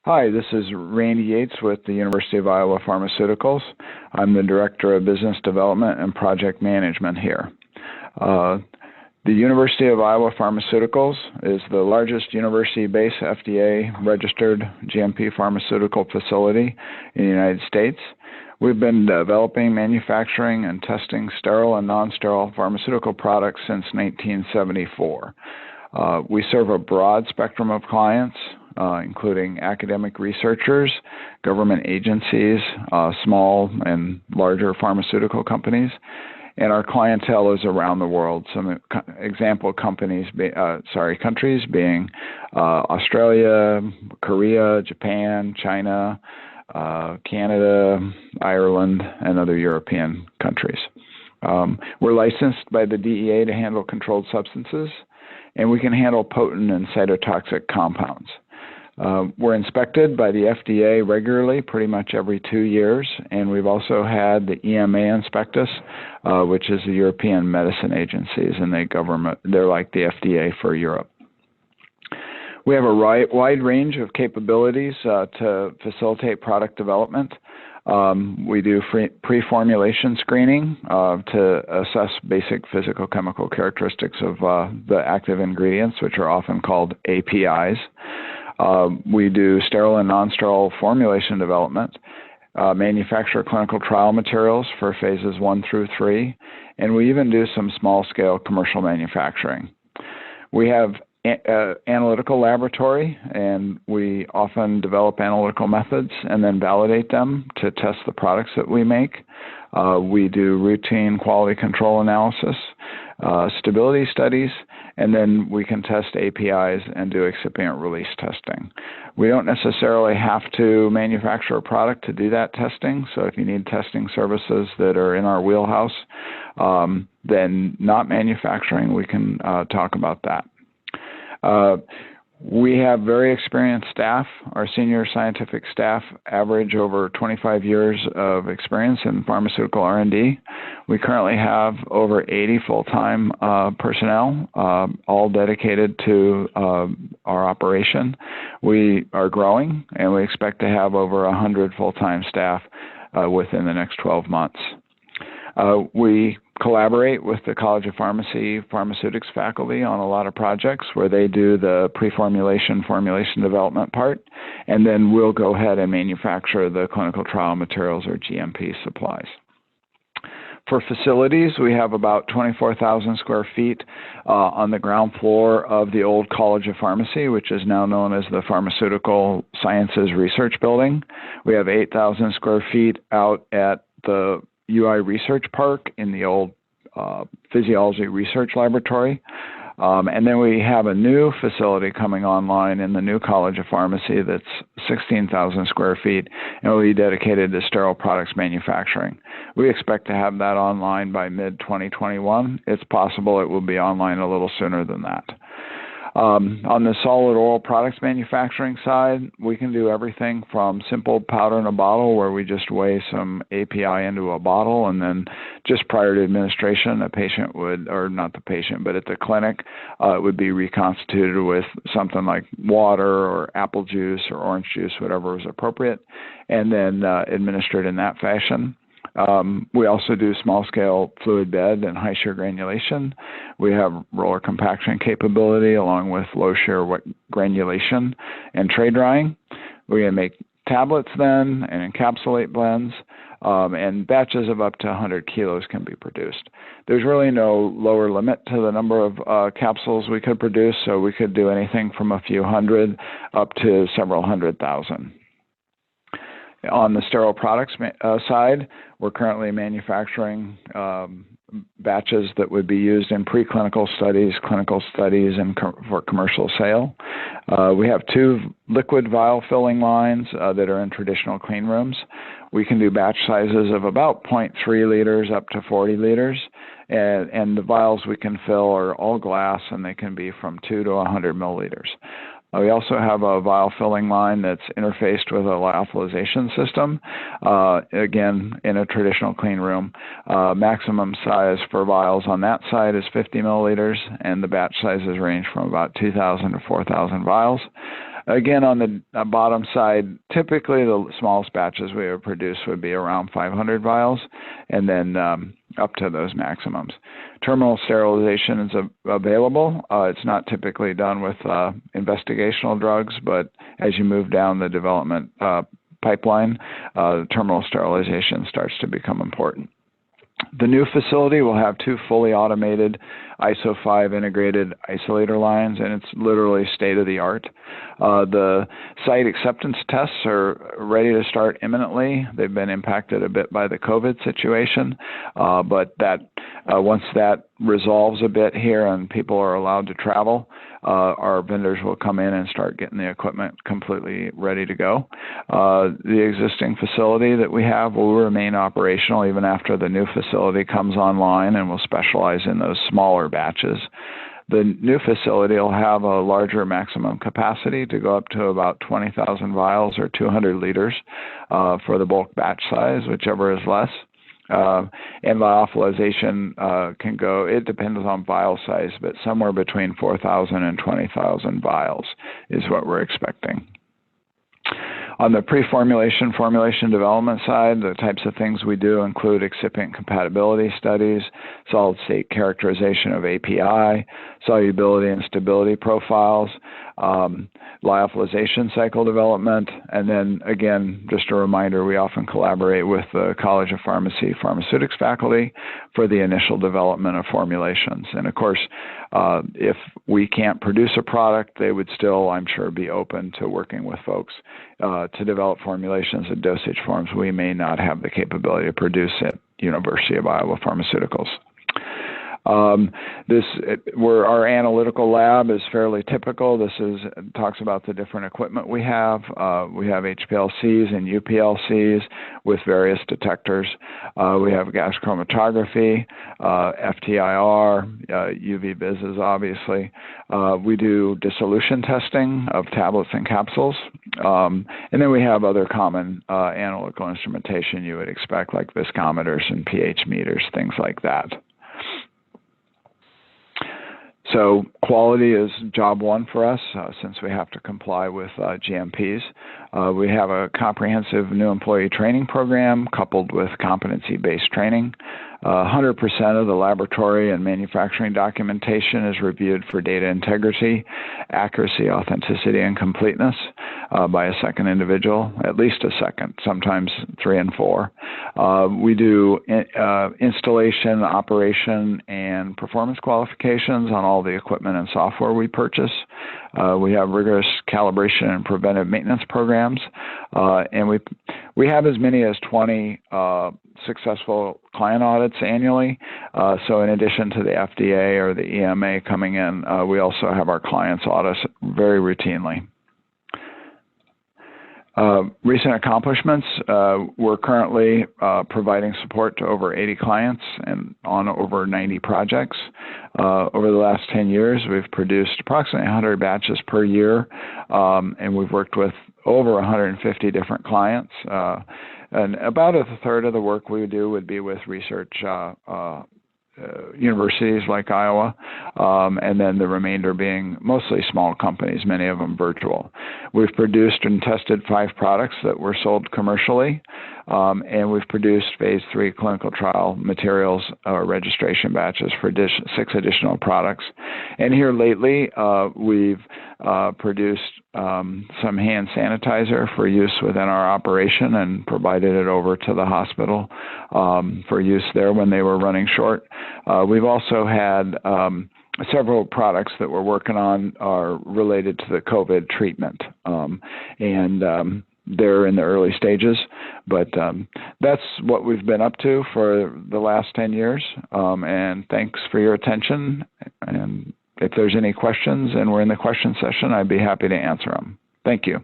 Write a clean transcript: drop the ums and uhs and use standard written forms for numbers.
Hi, this is Randy Yates with the University of Iowa Pharmaceuticals. I'm the Director of Business Development and Project Management here. The University of Iowa Pharmaceuticals is the largest university-based FDA-registered GMP pharmaceutical facility in the United States. We've been developing, manufacturing, and testing sterile and non-sterile pharmaceutical products since 1974. We serve a broad spectrum of clients, including academic researchers, government agencies, small and larger pharmaceutical companies, and our clientele is around the world. Some example countries being Australia, Korea, Japan, China, Canada, Ireland, and other European countries. We're licensed by the DEA to handle controlled substances, and we can handle potent and cytotoxic compounds. We're inspected by the FDA regularly, pretty much every 2 years, and we've also had the EMA inspect us, which is the European Medicine Agencies, and they're like the FDA for Europe. We have a wide range of capabilities to facilitate product development. We do pre-formulation screening to assess basic physicochemical characteristics of the active ingredients, which are often called APIs. We do sterile and non-sterile formulation development, manufacture clinical trial materials for phases 1 through 3, and we even do some small-scale commercial manufacturing. We have analytical laboratory, and we often develop analytical methods and then validate them to test the products that we make. We do routine quality control analysis, stability studies, and then we can test APIs and do excipient release testing. We don't necessarily have to manufacture a product to do that testing, so if you need testing services that are in our wheelhouse, then not manufacturing, we can talk about that. We have very experienced staff. Our senior scientific staff average over 25 years of experience in pharmaceutical R&D. We currently have over 80 full-time personnel, all dedicated to our operation. We are growing, and we expect to have over 100 full-time staff within the next 12 months. We collaborate with the College of Pharmacy Pharmaceutics faculty on a lot of projects where they do the pre-formulation, formulation development part, and then we'll go ahead and manufacture the clinical trial materials or GMP supplies. For facilities, we have about 24,000 square feet on the ground floor of the old College of Pharmacy, which is now known as the Pharmaceutical Sciences Research Building. We have 8,000 square feet out at the UI Research Park in the old Physiology Research Laboratory. And then we have a new facility coming online in the new College of Pharmacy that's 16,000 square feet and will be dedicated to sterile products manufacturing. We expect to have that online by mid-2021. It's possible it will be online a little sooner than that. On the solid oral products manufacturing side, we can do everything from simple powder in a bottle where we just weigh some API into a bottle, and then just prior to administration, a patient would, or not the patient, but at the clinic, it would be reconstituted with something like water or apple juice or orange juice, whatever is appropriate, and then administered in that fashion. We also do small-scale fluid bed and high-shear granulation. We have roller compaction capability along with low-shear granulation and tray drying. We can make tablets then and encapsulate blends, and batches of up to 100 kilos can be produced. There's really no lower limit to the number of capsules we could produce, so we could do anything from a few hundred up to several 100,000. On the sterile products side, we're currently manufacturing batches that would be used in preclinical studies, clinical studies, and for commercial sale. We have 2 liquid vial filling lines that are in traditional clean rooms. We can do batch sizes of about 0.3 liters up to 40 liters, and the vials we can fill are all glass, and they can be from 2 to 100 milliliters. We also have a vial filling line that's interfaced with a lyophilization system, again, in a traditional clean room. Maximum size for vials on that side is 50 milliliters, and the batch sizes range from about 2,000 to 4,000 vials. Again, on the bottom side, typically the smallest batches we would produce would be around 500 vials, and then up to those maximums. Terminal sterilization is available. It's not typically done with investigational drugs, but as you move down the development pipeline, terminal sterilization starts to become important. The new facility will have 2 fully automated ISO 5 integrated isolator lines, and it's literally state-of-the-art. The site acceptance tests are ready to start imminently. They've been impacted a bit by the COVID situation, but once that resolves a bit here and people are allowed to travel, our vendors will come in and start getting the equipment completely ready to go. The existing facility that we have will remain operational even after the new facility comes online, and will specialize in those smaller batches. The new facility will have a larger maximum capacity to go up to about 20,000 vials or 200 liters for the bulk batch size, whichever is less. And lyophilization can go, it depends on vial size, but somewhere between 4,000 and 20,000 vials is what we're expecting. On the pre-formulation, formulation development side, the types of things we do include excipient compatibility studies, solid-state characterization of API, solubility and stability profiles, lyophilization cycle development, and then, again, just a reminder, we often collaborate with the College of Pharmacy Pharmaceutics faculty for the initial development of formulations. And, of course, if we can't produce a product, they would still, I'm sure, be open to working with folks to develop formulations and dosage forms we may not have the capability to produce at University of Iowa Pharmaceuticals. Our analytical lab is fairly typical. This talks about the different equipment we have. We have HPLCs and UPLCs with various detectors. We have gas chromatography, FTIR, UV Bizes, obviously. We do dissolution testing of tablets and capsules. And then we have other common analytical instrumentation you would expect, like viscometers and pH meters, things like that. So quality is job one for us since we have to comply with GMPs. We have a comprehensive new employee training program coupled with competency-based training. 100% of the laboratory and manufacturing documentation is reviewed for data integrity, accuracy, authenticity, and completeness by a second individual, at least a second, sometimes 3 and 4. We do installation, operation, and performance qualifications on all the equipment and software we purchase. We have rigorous calibration and preventive maintenance programs, and we have as many as 20 successful client audits annually. So in addition to the FDA or the EMA coming in, we also have our clients audit us very routinely. Recent accomplishments, we're currently providing support to over 80 clients and on over 90 projects. Over the last 10 years, we've produced approximately 100 batches per year, and we've worked with over 150 different clients. And about a third of the work we do would be with research universities like Iowa, and then the remainder being mostly small companies, many of them virtual. We've produced and tested 5 products that were sold commercially, and we've produced phase 3 clinical trial materials or registration batches for 6 additional products. And here lately, we've produced some hand sanitizer for use within our operation and provided it over to the hospital for use there when they were running short. We've also had several products that we're working on are related to the COVID treatment, and they're in the early stages, but that's what we've been up to for the last 10 years, and thanks for your attention. And if there's any questions and we're in the question session, I'd be happy to answer them. Thank you.